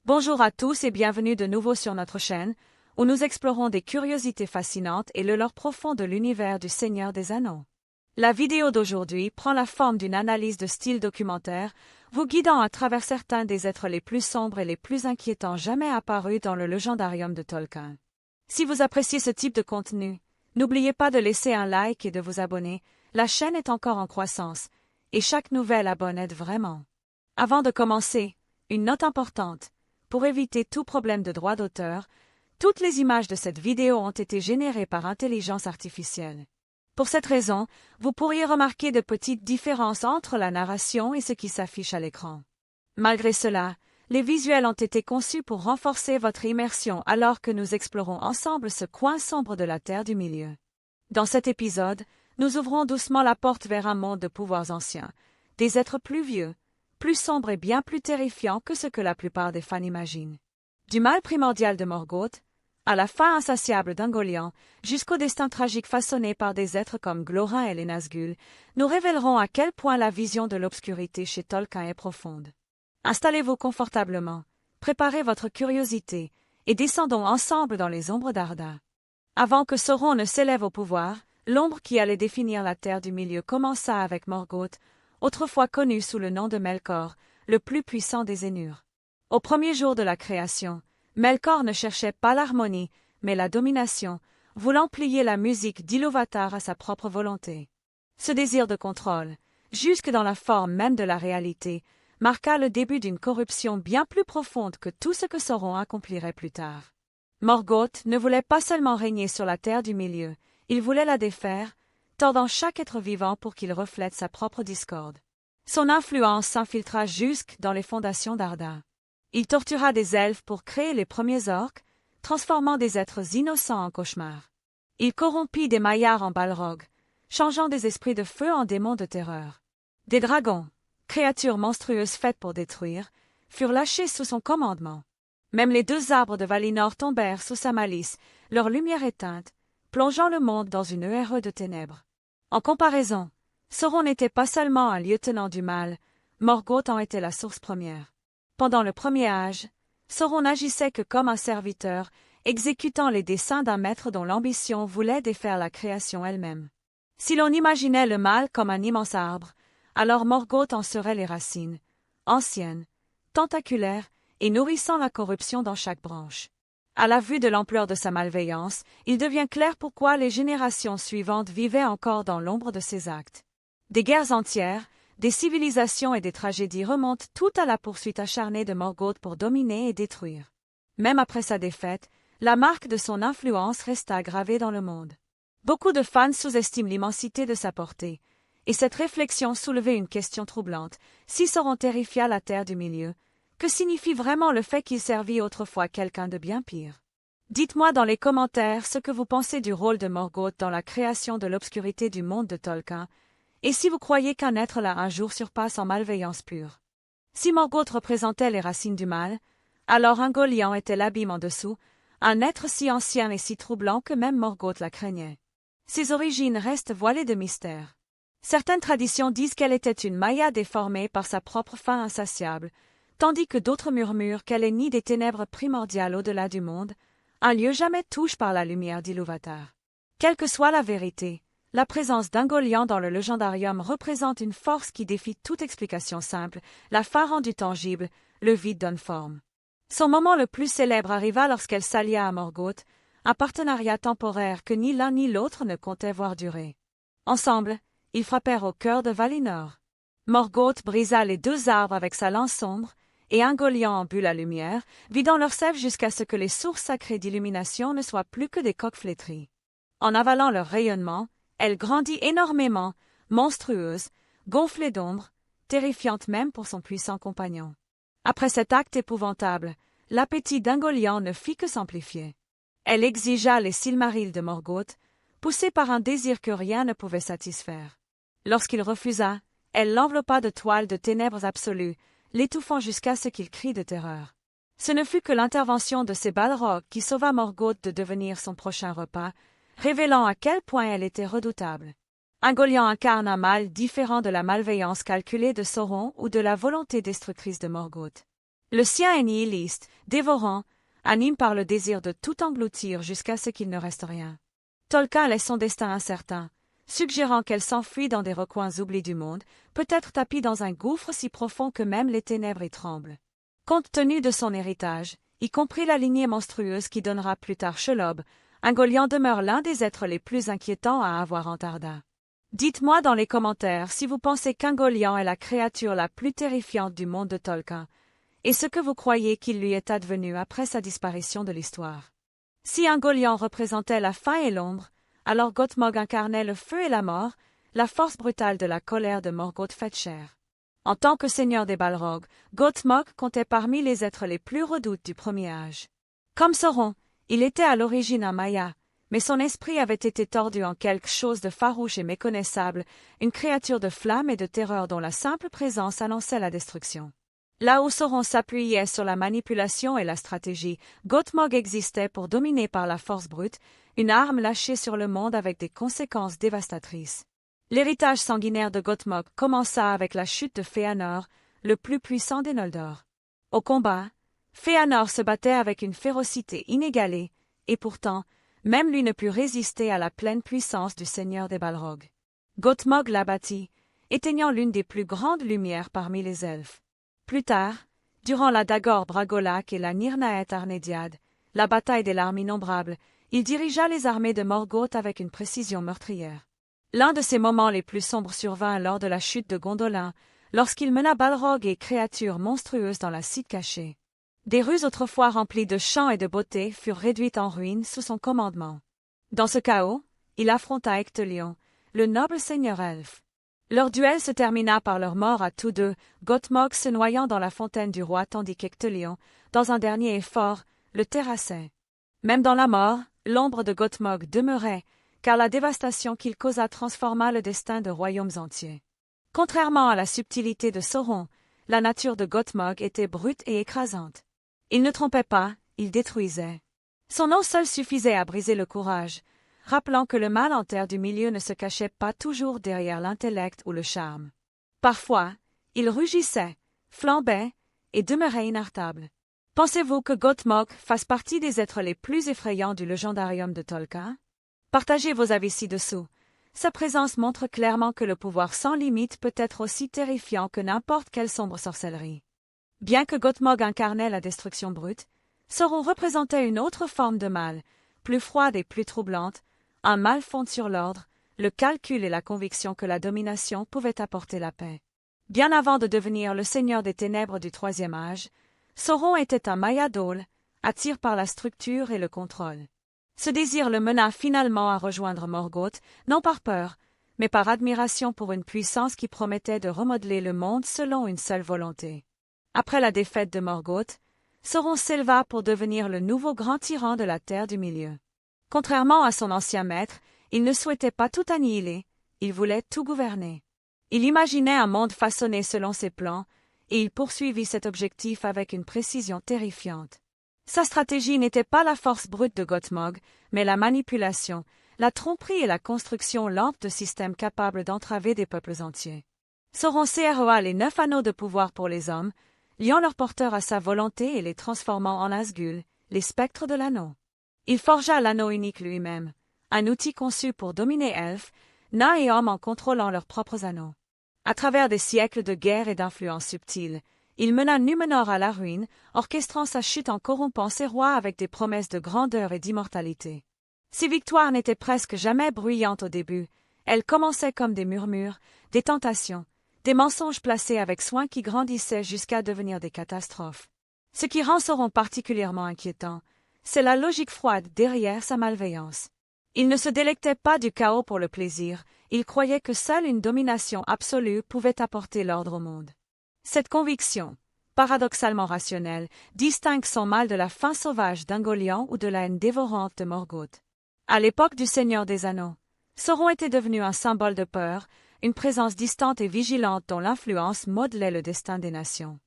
Bonjour à tous et bienvenue de nouveau sur notre chaîne, où nous explorons des curiosités fascinantes et le lore profond de l'univers du Seigneur des Anneaux. La vidéo d'aujourd'hui prend la forme d'une analyse de style documentaire, vous guidant à travers certains des êtres les plus sombres et les plus inquiétants jamais apparus dans le légendarium de Tolkien. Si vous appréciez ce type de contenu, n'oubliez pas de laisser un like et de vous abonner, la chaîne est encore en croissance, et chaque nouvelle abonne aide vraiment. Avant de commencer, une note importante. Pour éviter tout problème de droit d'auteur, toutes les images de cette vidéo ont été générées par intelligence artificielle. Pour cette raison, vous pourriez remarquer de petites différences entre la narration et ce qui s'affiche à l'écran. Malgré cela, les visuels ont été conçus pour renforcer votre immersion alors que nous explorons ensemble ce coin sombre de la Terre du Milieu. Dans cet épisode, nous ouvrons doucement la porte vers un monde de pouvoirs anciens, des êtres plus vieux, plus sombres et bien plus terrifiants que ce que la plupart des fans imaginent. Du mal primordial de Morgoth, à la faim insatiable d'Ungoliant, jusqu'au destin tragique façonné par des êtres comme Glorhin et les Nazgûl, nous révélerons à quel point la vision de l'obscurité chez Tolkien est profonde. Installez-vous confortablement, préparez votre curiosité, et descendons ensemble dans les ombres d'Arda. Avant que Sauron ne s'élève au pouvoir, l'ombre qui allait définir la Terre du Milieu commença avec Morgoth, autrefois connu sous le nom de Melkor, le plus puissant des Ainur. Au premier jour de la création, Melkor ne cherchait pas l'harmonie, mais la domination, voulant plier la musique d'Ilúvatar à sa propre volonté. Ce désir de contrôle, jusque dans la forme même de la réalité, marqua le début d'une corruption bien plus profonde que tout ce que Sauron accomplirait plus tard. Morgoth ne voulait pas seulement régner sur la Terre du Milieu, il voulait la défaire, tordant chaque être vivant pour qu'il reflète sa propre discorde. Son influence s'infiltra jusque dans les fondations d'Arda. Il tortura des elfes pour créer les premiers orques, transformant des êtres innocents en cauchemars. Il corrompit des maillards en balrogs, changeant des esprits de feu en démons de terreur. Des dragons, créatures monstrueuses faites pour détruire, furent lâchés sous son commandement. Même les 2 arbres de Valinor tombèrent sous sa malice, leur lumière éteinte, plongeant le monde dans une heure de ténèbres. En comparaison, Sauron n'était pas seulement un lieutenant du mal, Morgoth en était la source première. Pendant le premier âge, Sauron n'agissait que comme un serviteur, exécutant les desseins d'un maître dont l'ambition voulait défaire la création elle-même. Si l'on imaginait le mal comme un immense arbre, alors Morgoth en serait les racines, anciennes, tentaculaires et nourrissant la corruption dans chaque branche. À la vue de l'ampleur de sa malveillance, il devient clair pourquoi les générations suivantes vivaient encore dans l'ombre de ses actes. Des guerres entières, des civilisations et des tragédies remontent tout à la poursuite acharnée de Morgoth pour dominer et détruire. Même après sa défaite, la marque de son influence resta gravée dans le monde. Beaucoup de fans sous-estiment l'immensité de sa portée, et cette réflexion soulevait une question troublante. Si Sauron terrifia la Terre du Milieu, que signifie vraiment le fait qu'il servit autrefois quelqu'un de bien pire? Dites-moi dans les commentaires ce que vous pensez du rôle de Morgoth dans la création de l'obscurité du monde de Tolkien, et si vous croyez qu'un être là un jour surpasse en malveillance pure. Si Morgoth représentait les racines du mal, alors Ungoliant était l'abîme en dessous, un être si ancien et si troublant que même Morgoth la craignait. Ses origines restent voilées de mystère. Certaines traditions disent qu'elle était une Maia déformée par sa propre faim insatiable, tandis que d'autres murmurent qu'elle est née des ténèbres primordiales au-delà du monde, un lieu jamais touché par la lumière d'Ilúvatar. Quelle que soit la vérité, la présence d'Ungoliant dans le légendarium représente une force qui défie toute explication simple, la faim rendue tangible, le vide donne forme. Son moment le plus célèbre arriva lorsqu'elle s'allia à Morgoth, un partenariat temporaire que ni l'un ni l'autre ne comptaient voir durer. Ensemble, ils frappèrent au cœur de Valinor. Morgoth brisa les 2 arbres avec sa lance sombre, et Ungoliant en but la lumière, vidant leur sève jusqu'à ce que les sources sacrées d'illumination ne soient plus que des coques flétries. En avalant leur rayonnement, elle grandit énormément, monstrueuse, gonflée d'ombre, terrifiante même pour son puissant compagnon. Après cet acte épouvantable, l'appétit d'Ungoliant ne fit que s'amplifier. Elle exigea les Silmarils de Morgoth, poussée par un désir que rien ne pouvait satisfaire. Lorsqu'il refusa, elle l'enveloppa de toiles de ténèbres absolues, l'étouffant jusqu'à ce qu'il crie de terreur. Ce ne fut que l'intervention de ces balrogs qui sauva Morgoth de devenir son prochain repas, révélant à quel point elle était redoutable. Ungoliant incarne un mal différent de la malveillance calculée de Sauron ou de la volonté destructrice de Morgoth. Le sien est nihiliste, dévorant, anime par le désir de tout engloutir jusqu'à ce qu'il ne reste rien. Tolkien laisse son destin incertain, suggérant qu'elle s'enfuit dans des recoins oubliés du monde, peut-être tapie dans un gouffre si profond que même les ténèbres y tremblent. Compte tenu de son héritage, y compris la lignée monstrueuse qui donnera plus tard Shelob, Ungoliant demeure l'un des êtres les plus inquiétants à avoir en Tarda. Dites-moi dans les commentaires si vous pensez qu'Ungoliant est la créature la plus terrifiante du monde de Tolkien, et ce que vous croyez qu'il lui est advenu après sa disparition de l'histoire. Si Ungoliant représentait la faim et l'ombre, alors Gothmog incarnait le feu et la mort, la force brutale de la colère de Morgoth faite chair. En tant que seigneur des Balrogs, Gothmog comptait parmi les êtres les plus redoutés du premier âge. Comme Sauron, il était à l'origine un Maya, mais son esprit avait été tordu en quelque chose de farouche et méconnaissable, une créature de flamme et de terreur dont la simple présence annonçait la destruction. Là où Sauron s'appuyait sur la manipulation et la stratégie, Gothmog existait pour dominer par la force brute, une arme lâchée sur le monde avec des conséquences dévastatrices. L'héritage sanguinaire de Gothmog commença avec la chute de Fëanor, le plus puissant des Noldor. Au combat, Fëanor se battait avec une férocité inégalée, et pourtant, même lui ne put résister à la pleine puissance du seigneur des Balrogs. Gothmog l'abattit, éteignant l'une des plus grandes lumières parmi les elfes. Plus tard, durant la Dagor Bragolak et la Nirnaeth Arnédiad, la bataille des larmes innombrables, il dirigea les armées de Morgoth avec une précision meurtrière. L'un de ces moments les plus sombres survint lors de la chute de Gondolin, lorsqu'il mena Balrog et créatures monstrueuses dans la cite cachée. Des rues autrefois remplies de chants et de beauté furent réduites en ruines sous son commandement. Dans ce chaos, il affronta Ectelion, le noble seigneur elfe. Leur duel se termina par leur mort à tous deux, Gothmog se noyant dans la fontaine du roi tandis qu'Ectelion, dans un dernier effort, le terrassait. Même dans la mort, l'ombre de Gothmog demeurait, car la dévastation qu'il causa transforma le destin de royaumes entiers. Contrairement à la subtilité de Sauron, la nature de Gothmog était brute et écrasante. Il ne trompait pas, il détruisait. Son nom seul suffisait à briser le courage, rappelant que le mal en terre du milieu ne se cachait pas toujours derrière l'intellect ou le charme. Parfois, il rugissait, flambait et demeurait inarrêtable. Pensez-vous que Gothmog fasse partie des êtres les plus effrayants du légendarium de Tolkien? Partagez vos avis ci-dessous. Sa présence montre clairement que le pouvoir sans limite peut être aussi terrifiant que n'importe quelle sombre sorcellerie. Bien que Gothmog incarnait la destruction brute, Sauron représentait une autre forme de mal, plus froide et plus troublante, un mal fondé sur l'ordre, le calcul et la conviction que la domination pouvait apporter la paix. Bien avant de devenir le seigneur des ténèbres du troisième âge, Sauron était un Maya-Dol, attiré par la structure et le contrôle. Ce désir le mena finalement à rejoindre Morgoth, non par peur, mais par admiration pour une puissance qui promettait de remodeler le monde selon une seule volonté. Après la défaite de Morgoth, Sauron s'éleva pour devenir le nouveau grand tyran de la Terre du Milieu. Contrairement à son ancien maître, il ne souhaitait pas tout annihiler, il voulait tout gouverner. Il imaginait un monde façonné selon ses plans, et il poursuivit cet objectif avec une précision terrifiante. Sa stratégie n'était pas la force brute de Gothmog, mais la manipulation, la tromperie et la construction lente de systèmes capables d'entraver des peuples entiers. Sauron créa les 9 anneaux de pouvoir pour les hommes, liant leurs porteurs à sa volonté et les transformant en Nazgûl, les spectres de l'anneau. Il forgea l'anneau unique lui-même, un outil conçu pour dominer elfes, nains et hommes en contrôlant leurs propres anneaux. À travers des siècles de guerre et d'influences subtiles, il mena Númenor à la ruine, orchestrant sa chute en corrompant ses rois avec des promesses de grandeur et d'immortalité. Ses victoires n'étaient presque jamais bruyantes au début, elles commençaient comme des murmures, des tentations, des mensonges placés avec soin qui grandissaient jusqu'à devenir des catastrophes. Ce qui rend Sauron particulièrement inquiétant, c'est la logique froide derrière sa malveillance. Il ne se délectait pas du chaos pour le plaisir, il croyait que seule une domination absolue pouvait apporter l'ordre au monde. Cette conviction, paradoxalement rationnelle, distingue son mal de la faim sauvage d'Ungoliant ou de la haine dévorante de Morgoth. À l'époque du Seigneur des Anneaux, Sauron était devenu un symbole de peur, une présence distante et vigilante dont l'influence modelait le destin des nations.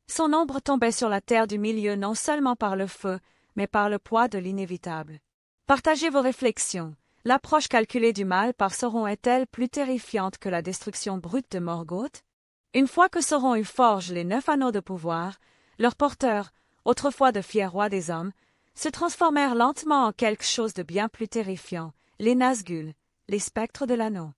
Son ombre tombait sur la terre du milieu non seulement par le feu, mais par le poids de l'inévitable. Partagez vos réflexions. L'approche calculée du mal par Sauron est-elle plus terrifiante que la destruction brute de Morgoth? Une fois que Sauron eut forgé les 9 anneaux de pouvoir, leurs porteurs, autrefois de fiers rois des hommes, se transformèrent lentement en quelque chose de bien plus terrifiant, les Nazgûl, les spectres de l'anneau.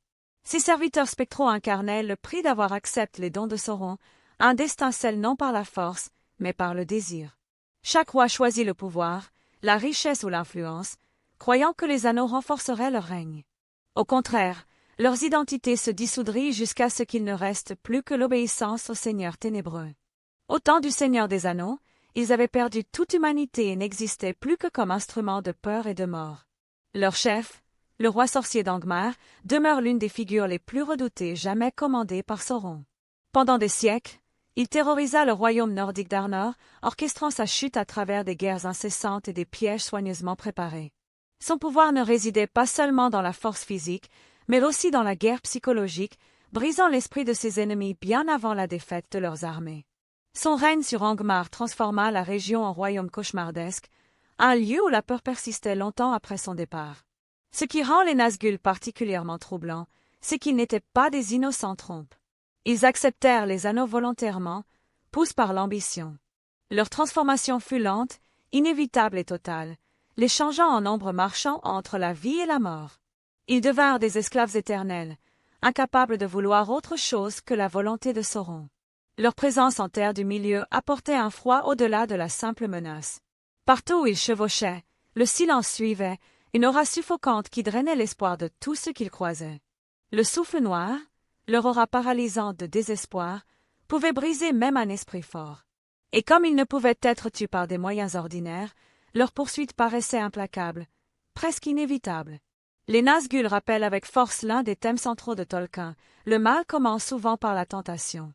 Ces serviteurs spectraux incarnaient le prix d'avoir accepté les dons de Sauron, un destin scellé non par la force, mais par le désir. Chaque roi choisit le pouvoir, la richesse ou l'influence, croyant que les anneaux renforceraient leur règne. Au contraire, leurs identités se dissoudrient jusqu'à ce qu'il ne reste plus que l'obéissance au Seigneur ténébreux. Au temps du Seigneur des Anneaux, ils avaient perdu toute humanité et n'existaient plus que comme instruments de peur et de mort. Leur chef, le roi sorcier d'Angmar, demeure l'une des figures les plus redoutées jamais commandées par Sauron. Pendant des siècles, il terrorisa le royaume nordique d'Arnor, orchestrant sa chute à travers des guerres incessantes et des pièges soigneusement préparés. Son pouvoir ne résidait pas seulement dans la force physique, mais aussi dans la guerre psychologique, brisant l'esprit de ses ennemis bien avant la défaite de leurs armées. Son règne sur Angmar transforma la région en royaume cauchemardesque, un lieu où la peur persistait longtemps après son départ. Ce qui rend les Nazgûl particulièrement troublants, c'est qu'ils n'étaient pas des innocents trompes. Ils acceptèrent les anneaux volontairement, poussés par l'ambition. Leur transformation fut lente, inévitable et totale, les changeant en ombres marchant entre la vie et la mort. Ils devinrent des esclaves éternels, incapables de vouloir autre chose que la volonté de Sauron. Leur présence en terre du milieu apportait un froid au-delà de la simple menace. Partout où ils chevauchaient, le silence suivait, une aura suffocante qui drainait l'espoir de tout ce qu'ils croisaient. Le souffle noir, leur aura paralysante de désespoir, pouvait briser même un esprit fort. Et comme ils ne pouvaient être tués par des moyens ordinaires, leur poursuite paraissait implacable, presque inévitable. Les Nazgûl rappellent avec force l'un des thèmes centraux de Tolkien, le mal commence souvent par la tentation.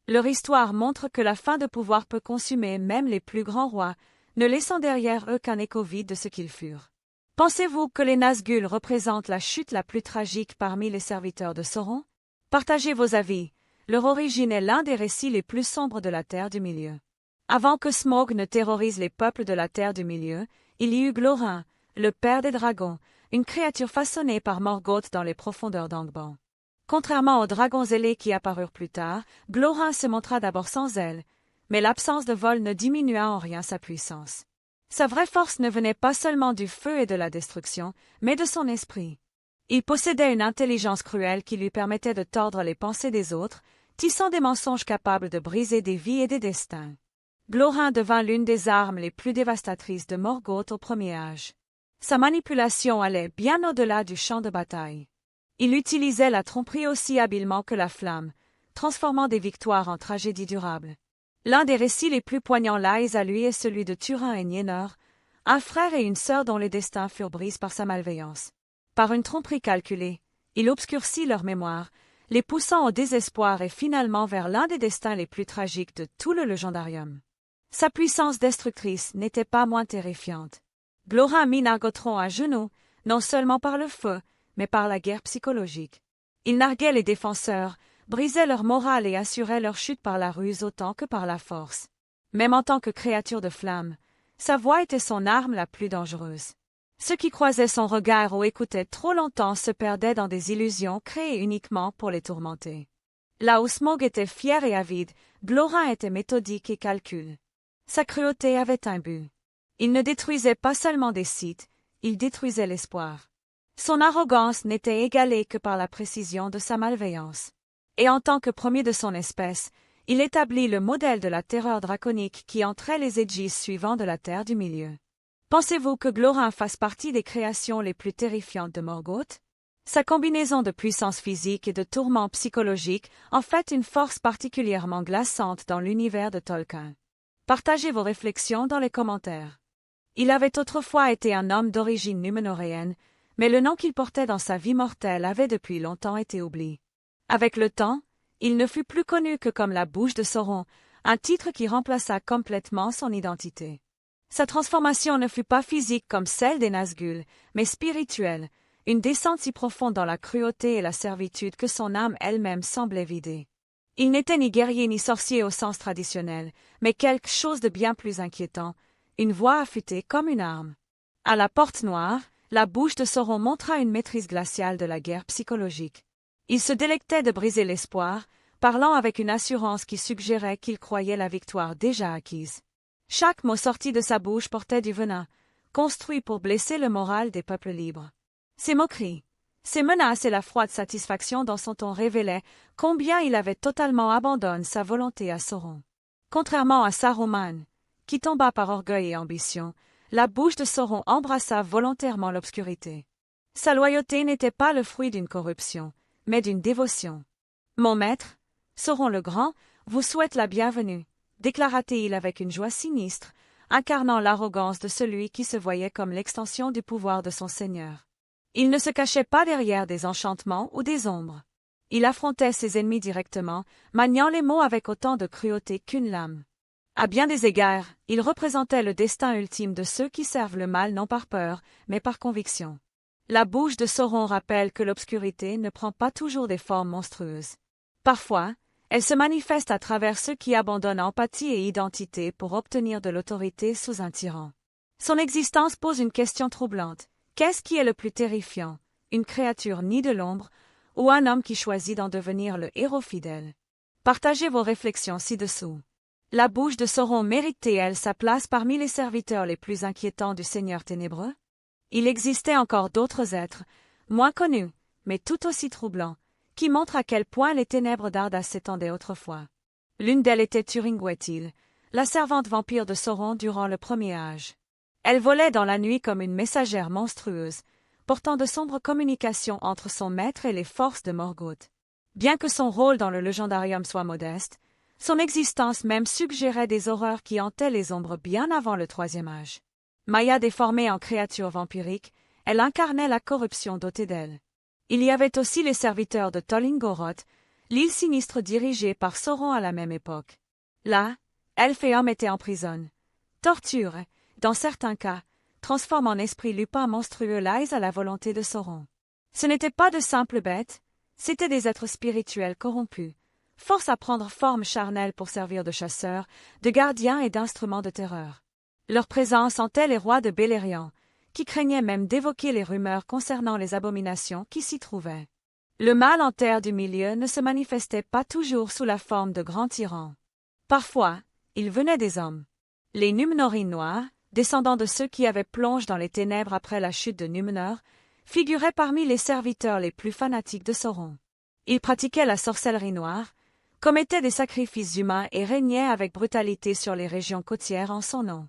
Leur histoire montre que la faim de pouvoir peut consumer même les plus grands rois, ne laissant derrière eux qu'un écho vide de ce qu'ils furent. Pensez-vous que les Nazgûl représentent la chute la plus tragique parmi les serviteurs de Sauron? Partagez vos avis, leur origine est l'un des récits les plus sombres de la Terre du Milieu. Avant que Smaug ne terrorise les peuples de la Terre du Milieu, il y eut Glorhin, le père des dragons, une créature façonnée par Morgoth dans les profondeurs d'Angband. Contrairement aux dragons ailés qui apparurent plus tard, Glorhin se montra d'abord sans ailes, mais l'absence de vol ne diminua en rien sa puissance. Sa vraie force ne venait pas seulement du feu et de la destruction, mais de son esprit. Il possédait une intelligence cruelle qui lui permettait de tordre les pensées des autres, tissant des mensonges capables de briser des vies et des destins. Glorhin devint l'une des armes les plus dévastatrices de Morgoth au premier âge. Sa manipulation allait bien au-delà du champ de bataille. Il utilisait la tromperie aussi habilement que la flamme, transformant des victoires en tragédies durables. L'un des récits les plus poignants liés à lui est celui de Turin et Nienor, un frère et une sœur dont les destins furent brisés par sa malveillance. Par une tromperie calculée, il obscurcit leur mémoire, les poussant au désespoir et finalement vers l'un des destins les plus tragiques de tout le légendarium. Sa puissance destructrice n'était pas moins terrifiante. Glorhin mit Nargothrond à genoux, non seulement par le feu, mais par la guerre psychologique. Il narguait les défenseurs, brisait leur morale et assurait leur chute par la ruse autant que par la force. Même en tant que créature de flamme, sa voix était son arme la plus dangereuse. Ceux qui croisaient son regard ou écoutaient trop longtemps se perdaient dans des illusions créées uniquement pour les tourmenter. Là où Smaug était fier et avide, Glorhin était méthodique et calcul. Sa cruauté avait un but. Il ne détruisait pas seulement des sites, il détruisait l'espoir. Son arrogance n'était égalée que par la précision de sa malveillance. Et en tant que premier de son espèce, il établit le modèle de la terreur draconique qui entrait les Aegis suivants de la Terre du Milieu. Pensez-vous que Glorhin fasse partie des créations les plus terrifiantes de Morgoth? Sa combinaison de puissance physique et de tourments psychologiques en fait une force particulièrement glaçante dans l'univers de Tolkien. Partagez vos réflexions dans les commentaires. Il avait autrefois été un homme d'origine numenoréenne, mais le nom qu'il portait dans sa vie mortelle avait depuis longtemps été oublié. Avec le temps, il ne fut plus connu que comme la bouche de Sauron, un titre qui remplaça complètement son identité. Sa transformation ne fut pas physique comme celle des Nazgûl, mais spirituelle, une descente si profonde dans la cruauté et la servitude que son âme elle-même semblait vidée. Il n'était ni guerrier ni sorcier au sens traditionnel, mais quelque chose de bien plus inquiétant, une voix affûtée comme une arme. À la Porte Noire, la bouche de Sauron montra une maîtrise glaciale de la guerre psychologique. Il se délectait de briser l'espoir, parlant avec une assurance qui suggérait qu'il croyait la victoire déjà acquise. Chaque mot sorti de sa bouche portait du venin, construit pour blesser le moral des peuples libres. Ses moqueries, ses menaces et la froide satisfaction dans son ton révélaient combien il avait totalement abandonné sa volonté à Sauron. Contrairement à Saruman, qui tomba par orgueil et ambition, la bouche de Sauron embrassa volontairement l'obscurité. Sa loyauté n'était pas le fruit d'une corruption, mais d'une dévotion. « Mon maître, Sauron le Grand, vous souhaite la bienvenue, déclara-t-il avec une joie sinistre, incarnant l'arrogance de celui qui se voyait comme l'extension du pouvoir de son seigneur. Il ne se cachait pas derrière des enchantements ou des ombres. Il affrontait ses ennemis directement, maniant les mots avec autant de cruauté qu'une lame. À bien des égards, il représentait le destin ultime de ceux qui servent le mal non par peur, mais par conviction. La bouche de Sauron rappelle que l'obscurité ne prend pas toujours des formes monstrueuses. Parfois, elle se manifeste à travers ceux qui abandonnent empathie et identité pour obtenir de l'autorité sous un tyran. Son existence pose une question troublante. Qu'est-ce qui est le plus terrifiant, une créature née de l'ombre ou un homme qui choisit d'en devenir le héros fidèle? Partagez vos réflexions ci-dessous. La bouche de Sauron mérite-t-elle sa place parmi les serviteurs les plus inquiétants du Seigneur ténébreux? Il existait encore d'autres êtres, moins connus, mais tout aussi troublants, qui montrent à quel point les ténèbres d'Arda s'étendaient autrefois. L'une d'elles était Turingwethil, la servante vampire de Sauron durant le premier âge. Elle volait dans la nuit comme une messagère monstrueuse, portant de sombres communications entre son maître et les forces de Morgoth. Bien que son rôle dans le légendarium soit modeste, son existence même suggérait des horreurs qui hantaient les ombres bien avant le troisième âge. Maya déformée en créature vampirique, elle incarnait la corruption dotée d'elle. Il y avait aussi les serviteurs de Tol Ingoroth, l'île sinistre dirigée par Sauron à la même époque. Là, elfes et hommes étaient en prison. Torture, dans certains cas, transforme en esprit lupin monstrueux lies à la volonté de Sauron. Ce n'étaient pas de simples bêtes, c'étaient des êtres spirituels corrompus, force à prendre forme charnelle pour servir de chasseurs, de gardiens et d'instruments de terreur. Leur présence hantait les rois de Beleriand, qui craignaient même d'évoquer les rumeurs concernant les abominations qui s'y trouvaient. Le mal en terre du milieu ne se manifestait pas toujours sous la forme de grands tyrans. Parfois, il venait des hommes. Les Númenóreans noirs, descendants de ceux qui avaient plongé dans les ténèbres après la chute de Númenor, figuraient parmi les serviteurs les plus fanatiques de Sauron. Ils pratiquaient la sorcellerie noire, commettaient des sacrifices humains et régnaient avec brutalité sur les régions côtières en son nom.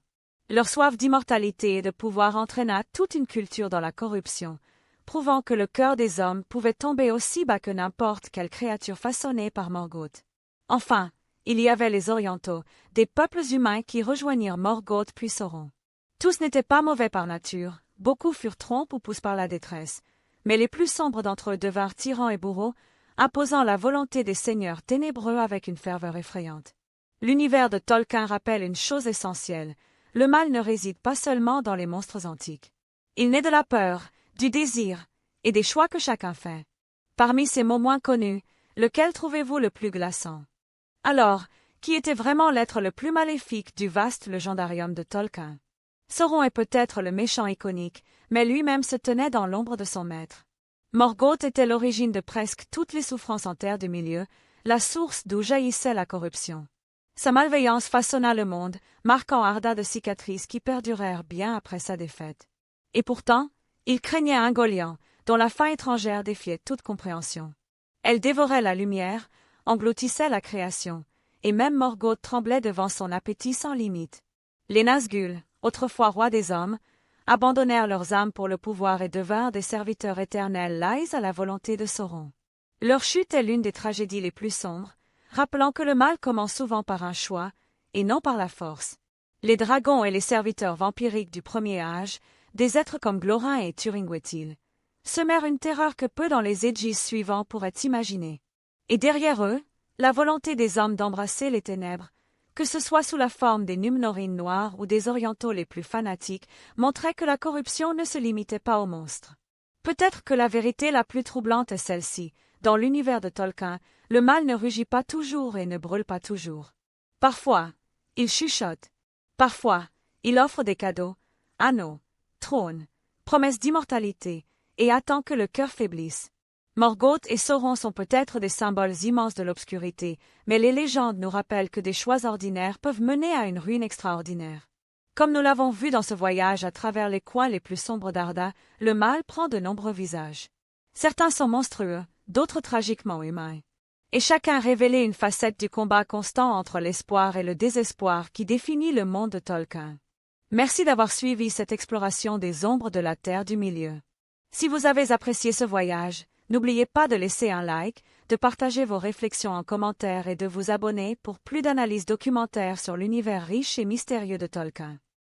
Leur soif d'immortalité et de pouvoir entraîna toute une culture dans la corruption, prouvant que le cœur des hommes pouvait tomber aussi bas que n'importe quelle créature façonnée par Morgoth. Enfin, il y avait les Orientaux, des peuples humains qui rejoignirent Morgoth puis Sauron. Tous n'étaient pas mauvais par nature, beaucoup furent trompes ou poussés par la détresse, mais les plus sombres d'entre eux devinrent tyrans et bourreaux, imposant la volonté des seigneurs ténébreux avec une ferveur effrayante. L'univers de Tolkien rappelle une chose essentielle, le mal ne réside pas seulement dans les monstres antiques. Il naît de la peur, du désir, et des choix que chacun fait. Parmi ces mots moins connus, lequel trouvez-vous le plus glaçant? Alors, qui était vraiment l'être le plus maléfique du vaste légendarium de Tolkien? Sauron est peut-être le méchant iconique, mais lui-même se tenait dans l'ombre de son maître. Morgoth était l'origine de presque toutes les souffrances en terre du milieu, la source d'où jaillissait la corruption. Sa malveillance façonna le monde, marquant Arda de cicatrices qui perdurèrent bien après sa défaite. Et pourtant, il craignait Ungoliant, dont la faim étrangère défiait toute compréhension. Elle dévorait la lumière, engloutissait la création, et même Morgoth tremblait devant son appétit sans limite. Les Nazgûl, autrefois rois des hommes, abandonnèrent leurs âmes pour le pouvoir et devinrent des serviteurs éternels liés à la volonté de Sauron. Leur chute est l'une des tragédies les plus sombres, rappelant que le mal commence souvent par un choix, et non par la force. Les dragons et les serviteurs vampiriques du premier âge, des êtres comme Glorhin et Turingwethil, semèrent une terreur que peu dans les Aegis suivants pourraient imaginer. Et derrière eux, la volonté des hommes d'embrasser les ténèbres, que ce soit sous la forme des Númenóreans noirs ou des Orientaux les plus fanatiques, montrait que la corruption ne se limitait pas aux monstres. Peut-être que la vérité la plus troublante est celle-ci. Dans l'univers de Tolkien, le mal ne rugit pas toujours et ne brûle pas toujours. Parfois, il chuchote. Parfois, il offre des cadeaux, anneaux, trônes, promesses d'immortalité, et attend que le cœur faiblisse. Morgoth et Sauron sont peut-être des symboles immenses de l'obscurité, mais les légendes nous rappellent que des choix ordinaires peuvent mener à une ruine extraordinaire. Comme nous l'avons vu dans ce voyage à travers les coins les plus sombres d'Arda, le mal prend de nombreux visages. Certains sont monstrueux, d'autres tragiquement humains. Et chacun révélait une facette du combat constant entre l'espoir et le désespoir qui définit le monde de Tolkien. Merci d'avoir suivi cette exploration des ombres de la Terre du Milieu. Si vous avez apprécié ce voyage, n'oubliez pas de laisser un like, de partager vos réflexions en commentaire et de vous abonner pour plus d'analyses documentaires sur l'univers riche et mystérieux de Tolkien.